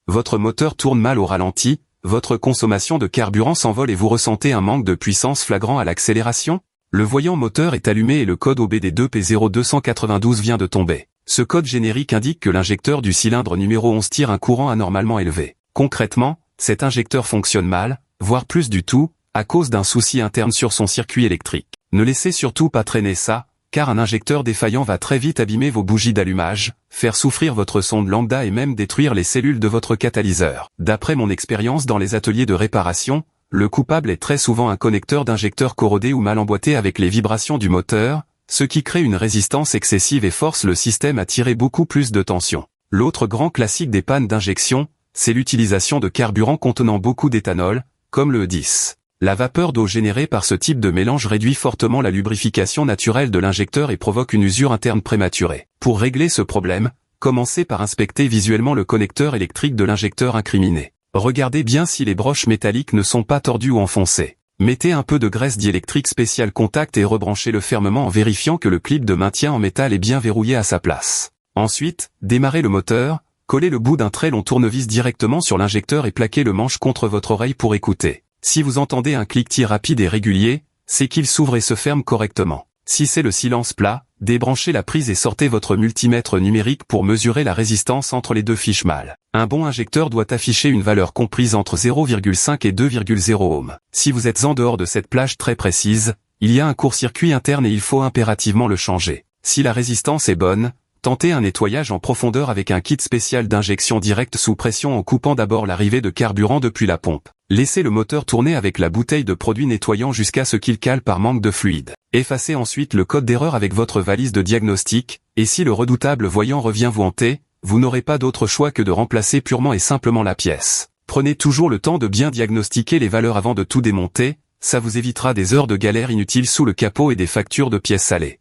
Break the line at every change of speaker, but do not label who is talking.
Votre moteur tourne mal au ralenti, votre consommation de carburant s'envole et vous ressentez un manque de puissance flagrant à l'accélération? Le voyant moteur est allumé et le code OBD2P0292 vient de tomber. Ce code générique indique que l'injecteur du cylindre numéro 11 tire un courant anormalement élevé. Concrètement, cet injecteur fonctionne mal, voire plus du tout, à cause d'un souci interne sur son circuit électrique. Ne laissez surtout pas traîner ça, car un injecteur défaillant va très vite abîmer vos bougies d'allumage, faire souffrir votre sonde lambda et même détruire les cellules de votre catalyseur. D'après mon expérience dans les ateliers de réparation, le coupable est très souvent un connecteur d'injecteur corrodé ou mal emboîté avec les vibrations du moteur, ce qui crée une résistance excessive et force le système à tirer beaucoup plus de tension. L'autre grand classique des pannes d'injection, c'est l'utilisation de carburants contenant beaucoup d'éthanol, comme le E10. La vapeur d'eau générée par ce type de mélange réduit fortement la lubrification naturelle de l'injecteur et provoque une usure interne prématurée. Pour régler ce problème, commencez par inspecter visuellement le connecteur électrique de l'injecteur incriminé. Regardez bien si les broches métalliques ne sont pas tordues ou enfoncées. Mettez un peu de graisse diélectrique spéciale contact et rebranchez-le fermement en vérifiant que le clip de maintien en métal est bien verrouillé à sa place. Ensuite, démarrez le moteur, collez le bout d'un très long tournevis directement sur l'injecteur et plaquez le manche contre votre oreille pour écouter. Si vous entendez un cliquetis rapide et régulier, c'est qu'il s'ouvre et se ferme correctement. Si c'est le silence plat, débranchez la prise et sortez votre multimètre numérique pour mesurer la résistance entre les deux fiches mâles. Un bon injecteur doit afficher une valeur comprise entre 0,5 et 2,0 ohms. Si vous êtes en dehors de cette plage très précise, il y a un court-circuit interne et il faut impérativement le changer. Si la résistance est bonne, tentez un nettoyage en profondeur avec un kit spécial d'injection directe sous pression en coupant d'abord l'arrivée de carburant depuis la pompe. Laissez le moteur tourner avec la bouteille de produit nettoyant jusqu'à ce qu'il cale par manque de fluide. Effacez ensuite le code d'erreur avec votre valise de diagnostic, et si le redoutable voyant revient vous hanter, vous n'aurez pas d'autre choix que de remplacer purement et simplement la pièce. Prenez toujours le temps de bien diagnostiquer les valeurs avant de tout démonter, ça vous évitera des heures de galère inutiles sous le capot et des factures de pièces salées.